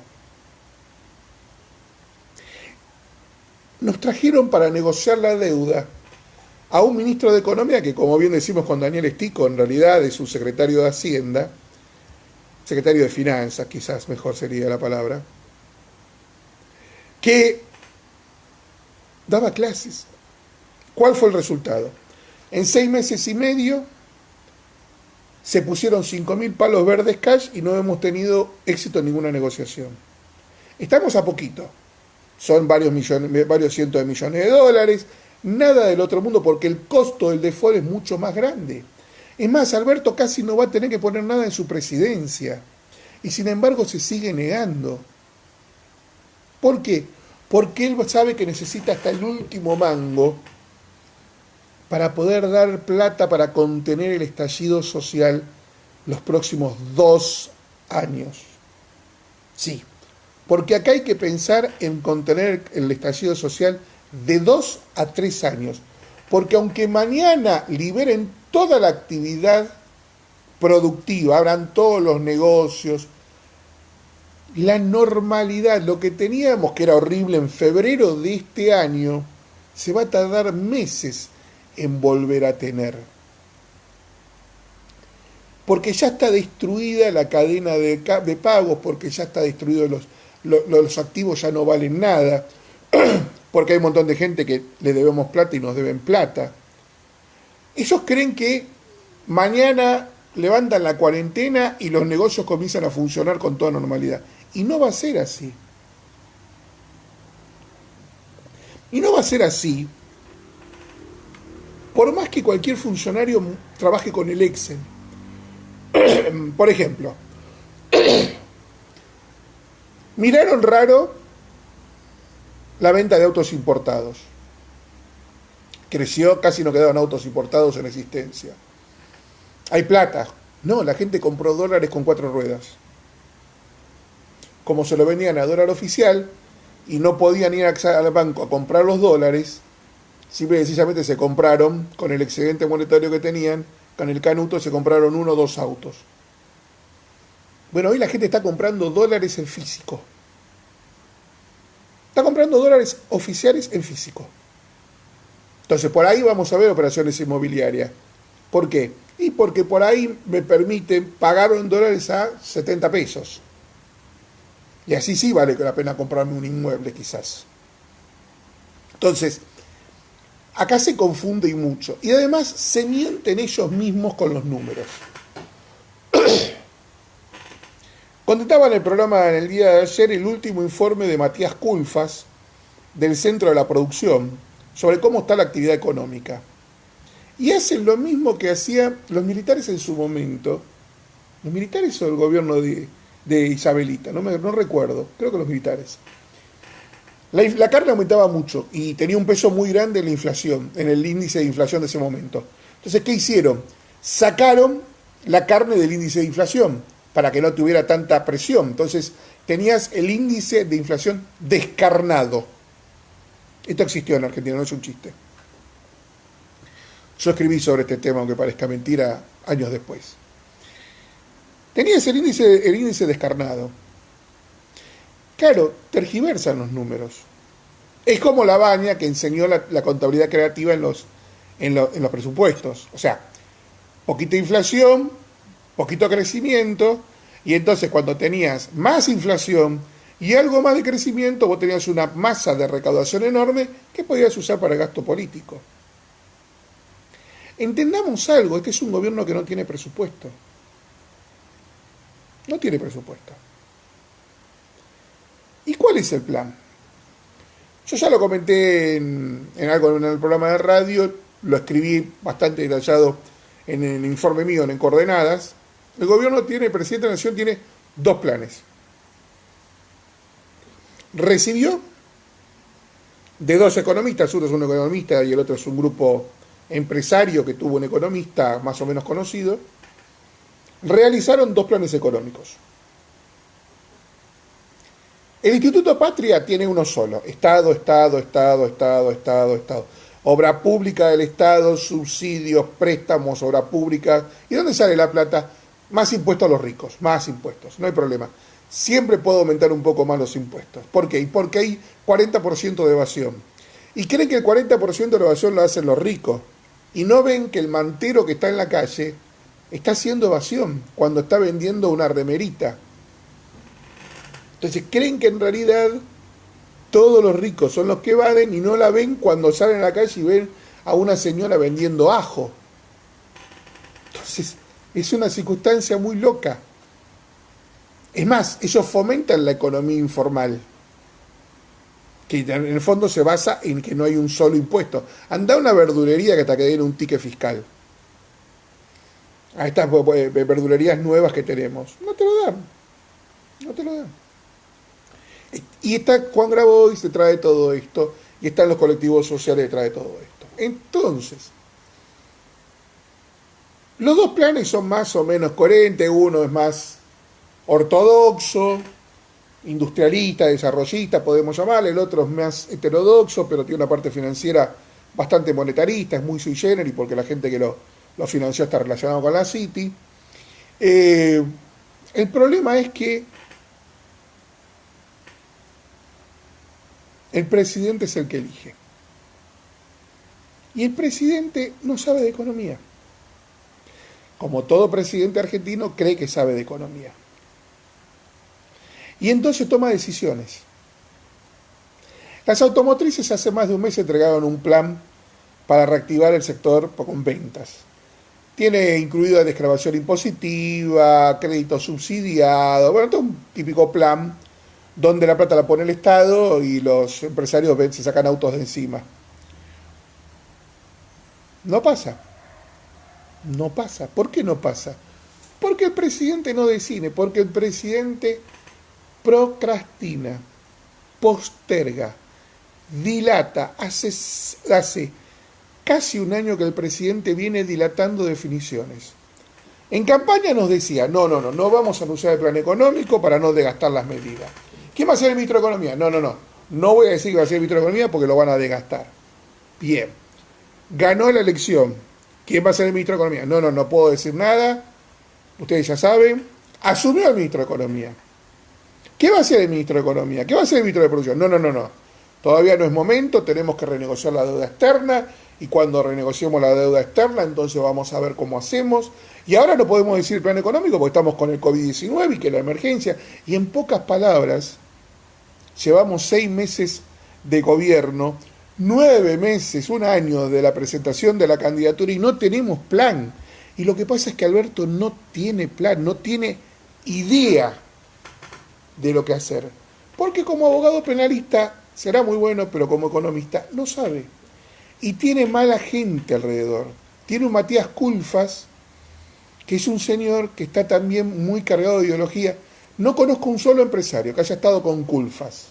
Nos trajeron para negociar la deuda a un ministro de Economía que, como bien decimos con Daniel Estico, en realidad es un secretario de Hacienda, secretario de Finanzas, quizás mejor sería la palabra, que daba clases. ¿Cuál fue el resultado? En 6 meses y medio se pusieron 5.000 palos verdes cash y no hemos tenido éxito en ninguna negociación. Estamos a poquito. Son varios cientos de millones de dólares. Nada del otro mundo porque el costo del default es mucho más grande. Es más, Alberto casi no va a tener que poner nada en su presidencia. Y sin embargo se sigue negando. ¿Por qué? Porque él sabe que necesita hasta el último mango para poder dar plata para contener el estallido social los próximos 2 años. Sí, porque acá hay que pensar en contener el estallido social de 2 a 3 años. Porque aunque mañana liberen toda la actividad productiva, abran todos los negocios, la normalidad, lo que teníamos que era horrible en febrero de este año, se va a tardar meses en volver a tener. Porque ya está destruida la cadena de pagos, porque ya está destruido los activos, ya no valen nada, porque hay un montón de gente que le debemos plata y nos deben plata. Ellos creen que mañana levantan la cuarentena y los negocios comienzan a funcionar con toda normalidad. Y no va a ser así. Y no va a ser así por más que cualquier funcionario trabaje con el Excel. Por ejemplo, miraron raro la venta de autos importados. Creció, casi no quedaban autos importados en existencia. Hay plata. No, la gente compró dólares con 4 ruedas. Como se lo vendían a dólar oficial y no podían ir al banco a comprar los dólares, simple y sencillamente se compraron, con el excedente monetario que tenían, con el canuto se compraron 1 o 2 autos. Bueno, hoy la gente está comprando dólares en físico. Está comprando dólares oficiales en físico. Entonces, por ahí vamos a ver operaciones inmobiliarias. ¿Por qué? Y porque por ahí me permiten pagar en dólares a 70 pesos. Y así sí vale la pena comprarme un inmueble, quizás. Entonces, acá se confunde y mucho. Y además se mienten ellos mismos con los números. Contestaba en el programa en el día de ayer el último informe de Matías Culfas, del Centro de la Producción, sobre cómo está la actividad económica. Y hacen lo mismo que hacían los militares en su momento. Los militares o el gobierno de Isabelita, no recuerdo, creo que los militares. La carne aumentaba mucho y tenía un peso muy grande en la inflación, en el índice de inflación de ese momento. Entonces, ¿qué hicieron? Sacaron la carne del índice de inflación para que no tuviera tanta presión. Entonces, tenías el índice de inflación descarnado. Esto existió en Argentina, no es un chiste. Yo escribí sobre este tema, aunque parezca mentira, años después. Tenías el índice descarnado. Claro, tergiversan los números. Es como la Baña que enseñó la contabilidad creativa en los presupuestos. O sea, poquita inflación, poquito crecimiento, y entonces cuando tenías más inflación y algo más de crecimiento, vos tenías una masa de recaudación enorme que podías usar para gasto político. Entendamos algo, este es un gobierno que no tiene presupuesto. No tiene presupuesto. ¿Y cuál es el plan? Yo ya lo comenté en algo en el programa de radio, lo escribí bastante detallado en el informe mío en Coordenadas. El gobierno el presidente de la Nación tiene 2 planes. Recibió de 2 economistas, uno es un economista y el otro es un grupo empresario que tuvo un economista más o menos conocido, realizaron 2 planes económicos. El Instituto Patria tiene uno solo, Estado. Obra pública del Estado, subsidios, préstamos, obra pública. ¿Y dónde sale la plata? Más impuestos a los ricos, más impuestos, no hay problema. Siempre puedo aumentar un poco más los impuestos. ¿Por qué? Porque hay 40% de evasión. Y creen que el 40% de la evasión lo hacen los ricos. Y no ven que el mantero que está en la calle está haciendo evasión cuando está vendiendo una remerita. Entonces creen que en realidad todos los ricos son los que evaden y no la ven cuando salen a la calle y ven a una señora vendiendo ajo. Entonces, es una circunstancia muy loca. Es más, ellos fomentan la economía informal, que en el fondo se basa en que no hay un solo impuesto. Anda a una verdulería que te den un ticket fiscal. A estas verdulerías nuevas que tenemos. No te lo dan. No te lo dan. Y está Juan Grabois detrás de todo esto, y están los colectivos sociales detrás de todo esto. Entonces, los dos planes son más o menos coherentes. Uno es más ortodoxo, industrialista, desarrollista, podemos llamarle. El otro es más heterodoxo, pero tiene una parte financiera bastante monetarista, es muy sui generis, porque la gente que lo financió está relacionado con la City. El problema es que el presidente es el que elige. Y el presidente no sabe de economía. Como todo presidente argentino, cree que sabe de economía. Y entonces toma decisiones. Las automotrices hace más de un mes entregaron un plan para reactivar el sector con ventas. Tiene incluida desgravación impositiva, crédito subsidiado, bueno, todo un típico plan donde la plata la pone el Estado y los empresarios se sacan autos de encima. No pasa. No pasa. ¿Por qué no pasa? Porque el presidente no decide, porque el presidente procrastina, posterga, dilata. Hace casi un año que el presidente viene dilatando definiciones. En campaña nos decía, no vamos a anunciar el plan económico para no desgastar las medidas. ¿Quién va a ser el ministro de Economía? No voy a decir que va a ser el ministro de Economía porque lo van a desgastar. Bien, ganó la elección. ¿Quién va a ser el ministro de Economía? No puedo decir nada. Ustedes ya saben. Asumió el ministro de Economía. ¿Qué va a hacer el ministro de Economía? ¿Qué va a hacer el ministro de Producción? No. Todavía no es momento, tenemos que renegociar la deuda externa, y cuando renegociemos la deuda externa, entonces vamos a ver cómo hacemos. Y ahora no podemos decir plan económico porque estamos con el COVID-19 y que la emergencia. Y en pocas palabras, llevamos 6 meses de gobierno, 9 meses, un año de la presentación de la candidatura y no tenemos plan. Y lo que pasa es que Alberto no tiene plan, no tiene idea de lo que hacer. Porque como abogado penalista será muy bueno, pero como economista no sabe. Y tiene mala gente alrededor. Tiene un Matías Culfas, que es un señor que está también muy cargado de ideología. No conozco un solo empresario que haya estado con Culfas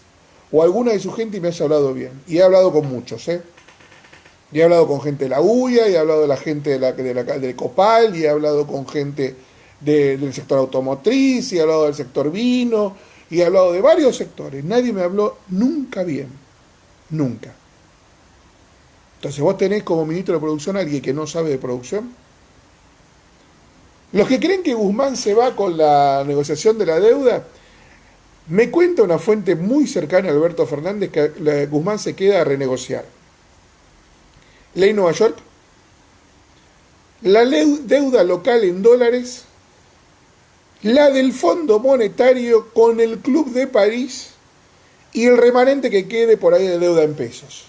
o alguna de su gente y me haya hablado bien. Y he hablado con muchos, Y he hablado con gente de la UIA, y he hablado de la gente de Copal, y he hablado con gente del sector automotriz, y he hablado del sector vino, y he hablado de varios sectores. Nadie me habló nunca bien. Nunca. Entonces vos tenés como ministro de Producción a alguien que no sabe de producción. Los que creen que Guzmán se va con la negociación de la deuda, me cuenta una fuente muy cercana a Alberto Fernández que Guzmán se queda a renegociar. Ley Nueva York, la deuda local en dólares, la del Fondo Monetario con el Club de París y el remanente que quede por ahí de deuda en pesos.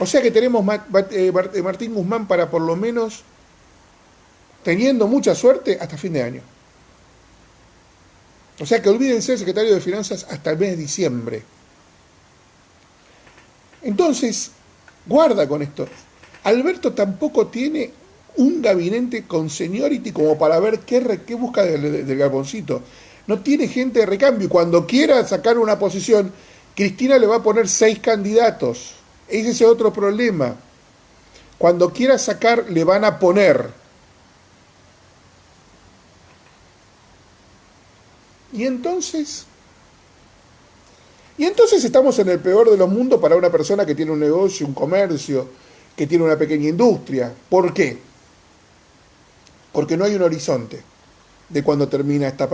O sea que tenemos Martín Guzmán para por lo menos, teniendo mucha suerte, hasta fin de año. O sea que olvídense del secretario de Finanzas hasta el mes de diciembre. Entonces, guarda con esto. Alberto tampoco tiene un gabinete con seniority como para ver qué busca del garboncito. No tiene gente de recambio. Y cuando quiera sacar una posición, Cristina le va a poner 6 candidatos. Ese es otro problema. Cuando quiera sacar, le van a poner. Y entonces estamos en el peor de los mundos para una persona que tiene un negocio, un comercio, que tiene una pequeña industria. ¿Por qué? Porque no hay un horizonte de cuándo termina esta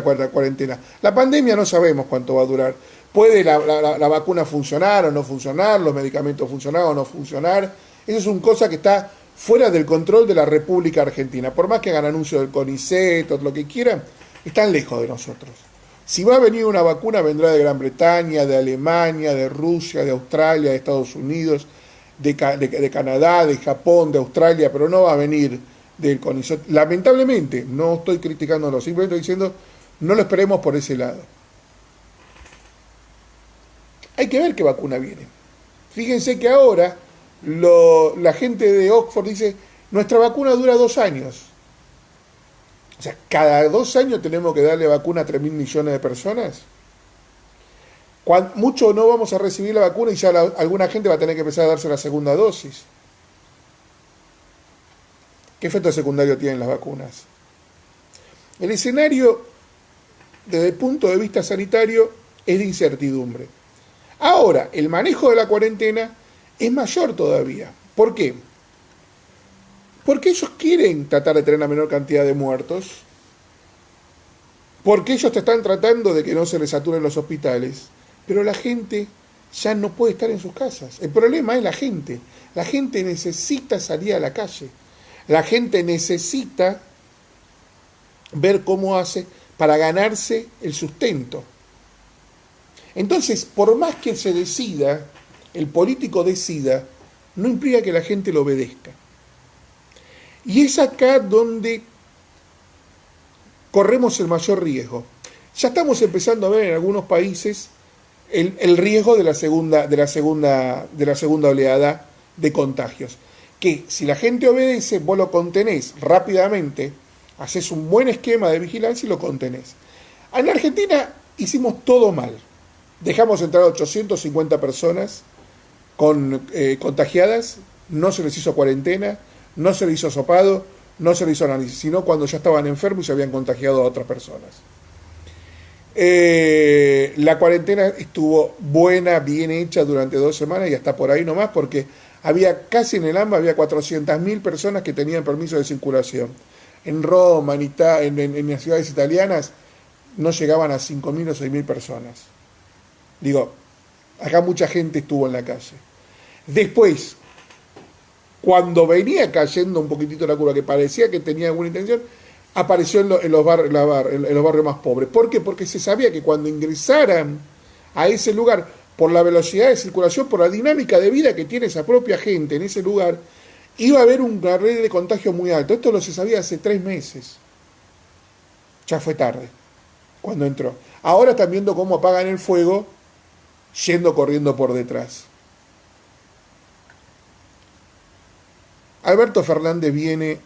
cuarentena. La pandemia no sabemos cuánto va a durar. Puede la vacuna funcionar o no funcionar, los medicamentos funcionar o no funcionar. Eso es una cosa que está fuera del control de la República Argentina. Por más que hagan anuncio del CONICET o lo que quieran, están lejos de nosotros. Si va a venir una vacuna, vendrá de Gran Bretaña, de Alemania, de Rusia, de Australia, de Estados Unidos, de Canadá, de Japón, de Australia, pero no va a venir del CONICET. Lamentablemente, no estoy criticándolo, simplemente estoy diciendo, no lo esperemos por ese lado. Hay que ver qué vacuna viene. Fíjense que ahora la gente de Oxford dice, nuestra vacuna dura 2 años. O sea, cada 2 años tenemos que darle vacuna a 3.000 millones de personas. Mucho no vamos a recibir la vacuna y ya alguna gente va a tener que empezar a darse la segunda dosis. ¿Qué efecto secundario tienen las vacunas? El escenario, desde el punto de vista sanitario, es de incertidumbre. Ahora, el manejo de la cuarentena es mayor todavía. ¿Por qué? Porque ellos quieren tratar de tener la menor cantidad de muertos, porque ellos te están tratando de que no se les saturen los hospitales, pero la gente ya no puede estar en sus casas. El problema es la gente. La gente necesita salir a la calle. La gente necesita ver cómo hace para ganarse el sustento. Entonces, por más que se decida, el político decida, no implica que la gente lo obedezca. Y es acá donde corremos el mayor riesgo. Ya estamos empezando a ver en algunos países el riesgo de la segunda oleada de contagios. Que si la gente obedece, vos lo contenés rápidamente, haces un buen esquema de vigilancia y lo contenés. En Argentina hicimos todo mal. Dejamos entrar a 850 personas contagiadas, no se les hizo cuarentena, no se les hizo sopado, no se les hizo análisis, sino cuando ya estaban enfermos y se habían contagiado a otras personas. La cuarentena estuvo buena, bien hecha durante 2 semanas y hasta por ahí nomás, porque había casi en el AMBA había 400.000 personas que tenían permiso de circulación. En Roma, en las ciudades italianas, no llegaban a 5.000 o 6.000 personas. Digo, acá mucha gente estuvo en la calle. Después, cuando venía cayendo un poquitito la curva, que parecía que tenía alguna intención, apareció en los barrios más pobres. ¿Por qué? Porque se sabía que cuando ingresaran a ese lugar, por la velocidad de circulación, por la dinámica de vida que tiene esa propia gente en ese lugar, iba a haber una red de contagio muy alto. Esto lo se sabía hace 3 meses. Ya fue tarde, cuando entró. Ahora están viendo cómo apagan el fuego, yendo corriendo por detrás. Alberto Fernández viene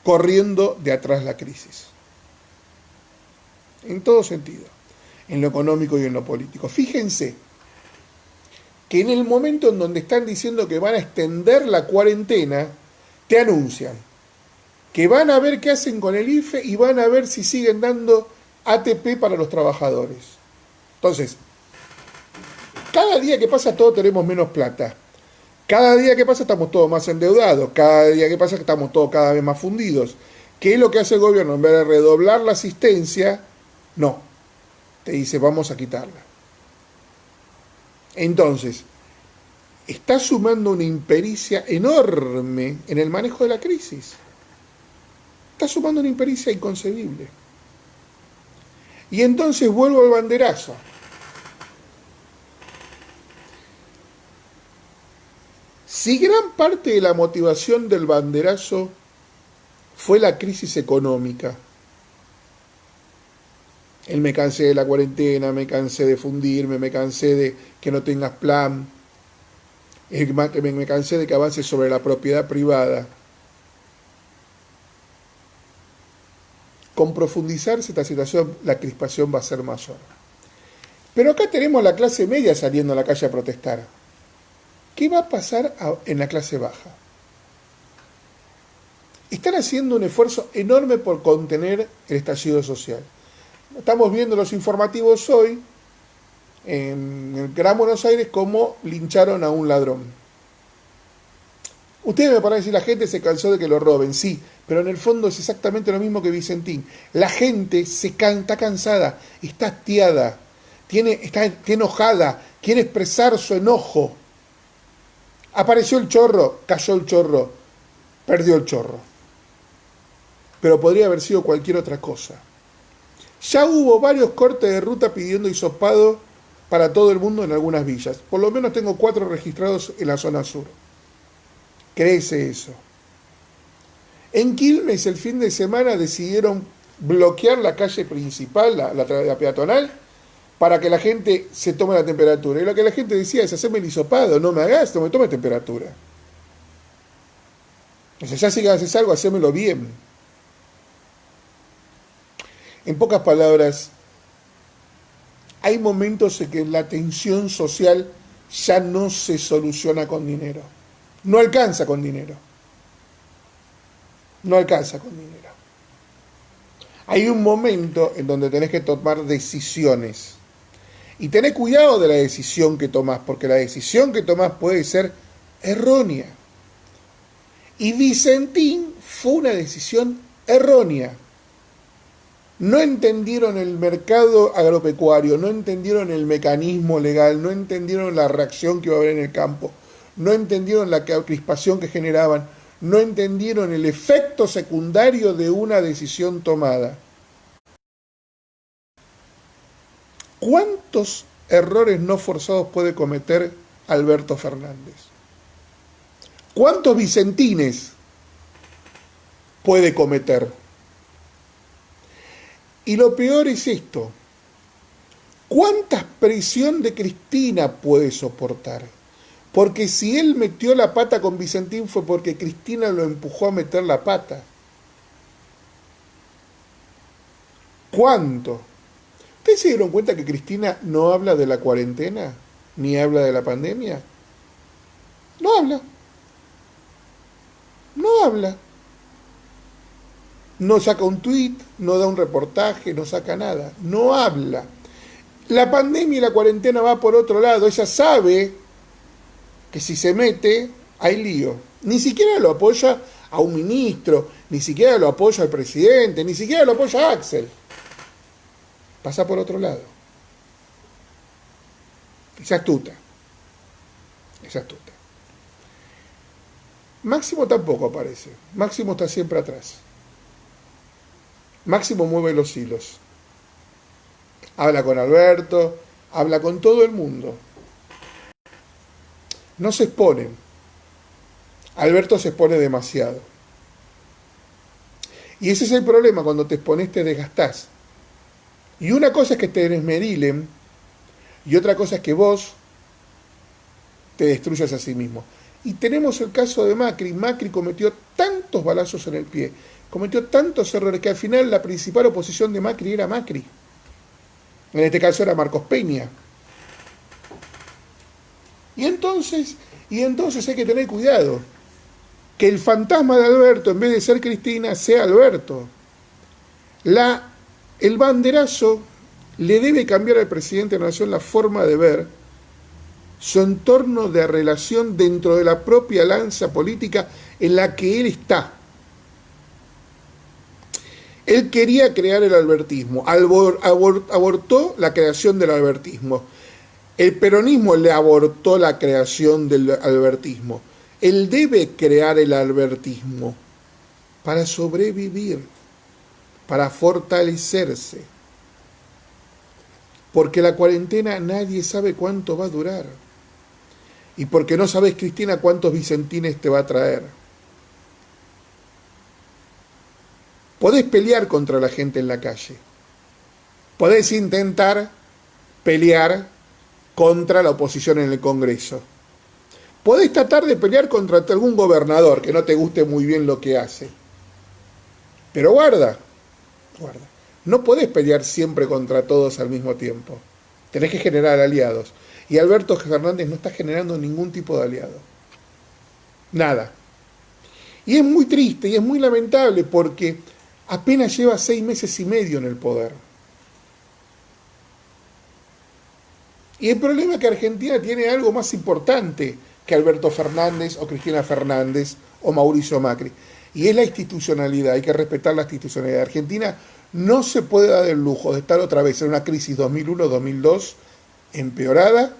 corriendo de atrás la crisis. En todo sentido. En lo económico y en lo político. Fíjense que en el momento en donde están diciendo que van a extender la cuarentena, te anuncian que van a ver qué hacen con el IFE y van a ver si siguen dando ATP para los trabajadores. Entonces, cada día que pasa todos tenemos menos plata. Cada día que pasa estamos todos más endeudados. Cada día que pasa estamos todos cada vez más fundidos. ¿Qué es lo que hace el gobierno? En vez de redoblar la asistencia, no. Te dice, vamos a quitarla. Entonces, está sumando una impericia enorme en el manejo de la crisis. Está sumando una impericia inconcebible. Y entonces vuelvo al banderazo. Si gran parte de la motivación del banderazo fue la crisis económica, me cansé de la cuarentena, me cansé de fundirme, me cansé de que no tengas plan, me cansé de que avances sobre la propiedad privada. Con profundizarse esta situación, la crispación va a ser mayor. Pero acá tenemos la clase media saliendo a la calle a protestar. ¿Qué va a pasar en la clase baja? Están haciendo un esfuerzo enorme por contener el estallido social. Estamos viendo los informativos hoy en el Gran Buenos Aires cómo lincharon a un ladrón. Ustedes me parece decir, la gente se cansó de que lo roben, sí, pero en el fondo es exactamente lo mismo que Vicentín. La gente está cansada, está hastiada, está enojada, quiere expresar su enojo. Apareció el chorro, cayó el chorro, perdió el chorro. Pero podría haber sido cualquier otra cosa. Ya hubo varios cortes de ruta pidiendo hisopado para todo el mundo en algunas villas. Por lo menos tengo 4 registrados en la zona sur. Crece eso. En Quilmes el fin de semana decidieron bloquear la calle principal, la peatonal, para que la gente se tome la temperatura. Y lo que la gente decía es: hacerme el hisopado, no me hagas, no me tome temperatura. O sea, ya si haces algo, hacémelo bien. En pocas palabras, hay momentos en que la tensión social ya no se soluciona con dinero. No alcanza con dinero. No alcanza con dinero. Hay un momento en donde tenés que tomar decisiones. Y tenés cuidado de la decisión que tomás, porque la decisión que tomás puede ser errónea. Y Vicentín fue una decisión errónea. No entendieron el mercado agropecuario, no entendieron el mecanismo legal, no entendieron la reacción que iba a haber en el campo, no entendieron la crispación que generaban, no entendieron el efecto secundario de una decisión tomada. ¿Cuántos errores no forzados puede cometer Alberto Fernández? ¿Cuántos vicentines puede cometer? Y lo peor es esto: ¿cuánta presión de Cristina puede soportar? Porque si él metió la pata con Vicentín fue porque Cristina lo empujó a meter la pata. ¿Cuánto? ¿Ustedes se dieron cuenta que Cristina no habla de la cuarentena? Ni habla de la pandemia. No habla. No habla. No saca un tuit, no da un reportaje, no saca nada. No habla. La pandemia y la cuarentena va por otro lado. Ella sabe que si se mete, hay lío. Ni siquiera lo apoya a un ministro, ni siquiera lo apoya al presidente, ni siquiera lo apoya a Axel. Pasa por otro lado. Es astuta. Es astuta. Máximo tampoco aparece. Máximo está siempre atrás. Máximo mueve los hilos. Habla con Alberto, habla con todo el mundo. No se exponen. Alberto se expone demasiado. Y ese es el problema: cuando te expones te desgastás. Y una cosa es que te desmerilen, y otra cosa es que vos te destruyas a sí mismo. Y tenemos el caso de Macri. Macri cometió tantos balazos en el pie, cometió tantos errores, que al final la principal oposición de Macri era Macri. En este caso era Marcos Peña. Y entonces hay que tener cuidado. Que el fantasma de Alberto, en vez de ser Cristina, sea Alberto. El banderazo le debe cambiar al presidente de la Nación la forma de ver su entorno de relación dentro de la propia lanza política en la que él está. Él quería crear el albertismo, abortó la creación del albertismo. El peronismo le abortó la creación del albertismo. Él debe crear el albertismo para sobrevivir, para fortalecerse. Porque la cuarentena nadie sabe cuánto va a durar. Y porque no sabes, Cristina, cuántos vicentines te va a traer. Podés pelear contra la gente en la calle. Podés intentar pelear contra la oposición en el Congreso. Podés tratar de pelear contra algún gobernador que no te guste muy bien lo que hace. Pero guarda. No podés pelear siempre contra todos al mismo tiempo. Tenés que generar aliados. Y Alberto Fernández no está generando ningún tipo de aliado. Nada. Y es muy triste y es muy lamentable porque apenas lleva 6 meses y medio en el poder. Y el problema es que Argentina tiene algo más importante que Alberto Fernández o Cristina Fernández o Mauricio Macri. Y es la institucionalidad. Hay que respetar la institucionalidad. Argentina no se puede dar el lujo de estar otra vez en una crisis 2001-2002 empeorada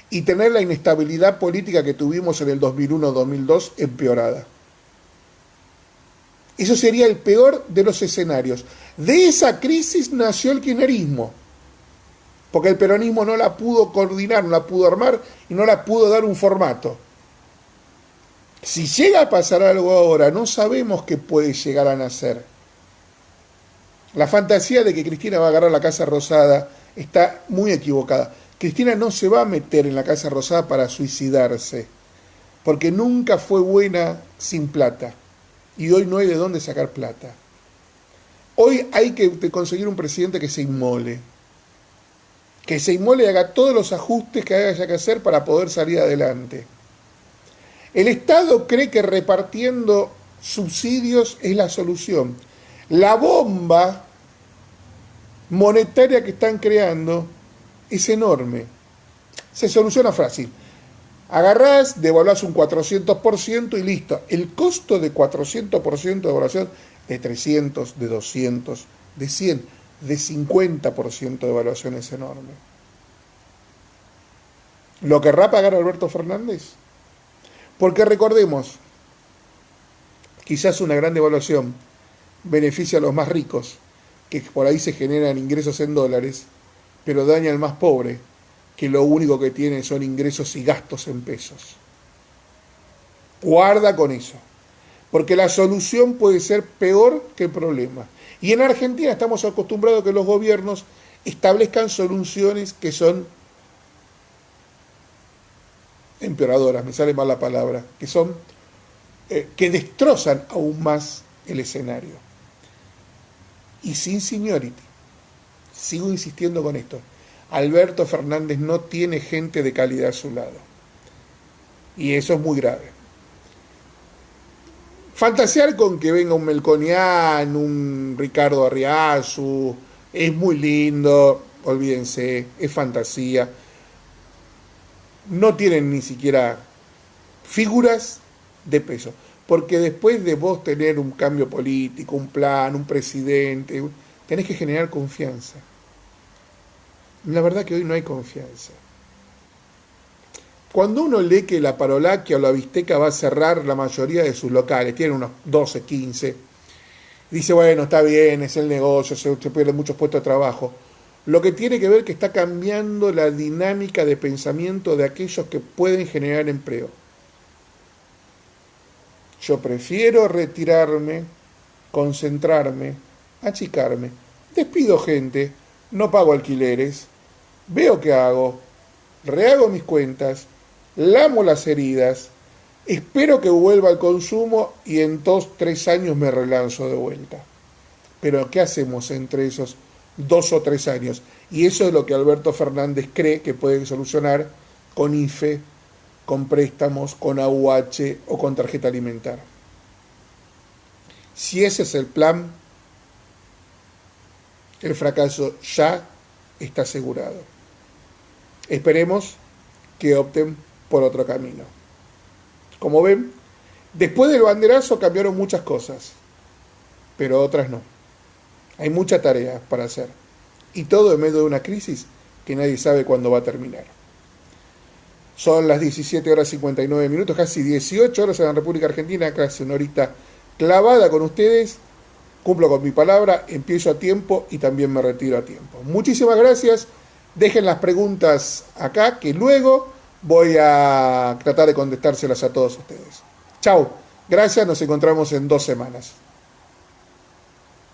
y tener la inestabilidad política que tuvimos en el 2001-2002 empeorada. Eso sería el peor de los escenarios. De esa crisis nació el kirchnerismo, porque el peronismo no la pudo coordinar, no la pudo armar y no la pudo dar un formato. Si llega a pasar algo ahora, no sabemos qué puede llegar a nacer. La fantasía de que Cristina va a agarrar la Casa Rosada está muy equivocada. Cristina no se va a meter en la Casa Rosada para suicidarse, porque nunca fue buena sin plata. Y hoy no hay de dónde sacar plata. Hoy hay que conseguir un presidente que se inmole. Que se inmole y haga todos los ajustes que haya que hacer para poder salir adelante. El Estado cree que repartiendo subsidios es la solución. La bomba monetaria que están creando es enorme. Se soluciona fácil. Agarrás, devaluás un 400% y listo. El costo de 400% de devaluación, de 300, de 200, de 100, de 50% de devaluación es enorme. ¿Lo querrá pagar Alberto Fernández? Porque recordemos, quizás una gran devaluación beneficia a los más ricos, que por ahí se generan ingresos en dólares, pero daña al más pobre, que lo único que tiene son ingresos y gastos en pesos. Guarda con eso, porque la solución puede ser peor que el problema. Y en Argentina estamos acostumbrados a que los gobiernos establezcan soluciones que son empeoradoras, me sale mal la palabra, que son que destrozan aún más el escenario. Y sin seniority, sigo insistiendo con esto, Alberto Fernández no tiene gente de calidad a su lado. Y eso es muy grave. Fantasear con que venga un Melconian, un Ricardo Arriazu, es muy lindo, olvídense, es fantasía. No tienen ni siquiera figuras de peso. Porque después de vos tener un cambio político, un plan, un presidente, tenés que generar confianza. La verdad que hoy no hay confianza. Cuando uno lee que la Parolaquia o la Bisteca va a cerrar la mayoría de sus locales, tiene unos 12, 15, dice, bueno, está bien, es el negocio, se pierden muchos puestos de trabajo. Lo que tiene que ver que está cambiando la dinámica de pensamiento de aquellos que pueden generar empleo. Yo prefiero retirarme, concentrarme, achicarme, despido gente, no pago alquileres, veo qué hago, rehago mis cuentas, lamo las heridas, espero que vuelva al consumo y en 2, 3 años me relanzo de vuelta. Pero ¿qué hacemos entre esos 2 o 3 años? Y eso es lo que Alberto Fernández cree que puede solucionar con IFE, con préstamos, con AUH o con tarjeta alimentar. Si ese es el plan, el fracaso ya está asegurado. Esperemos que opten por otro camino. Como ven, después del banderazo cambiaron muchas cosas, pero otras no. Hay mucha tarea para hacer. Y todo en medio de una crisis que nadie sabe cuándo va a terminar. Son las 17 horas 59 minutos, casi 18 horas en la República Argentina, casi una horita clavada con ustedes. Cumplo con mi palabra, empiezo a tiempo y también me retiro a tiempo. Muchísimas gracias. Dejen las preguntas acá, que luego voy a tratar de contestárselas a todos ustedes. Chau, gracias, nos encontramos en 2 semanas.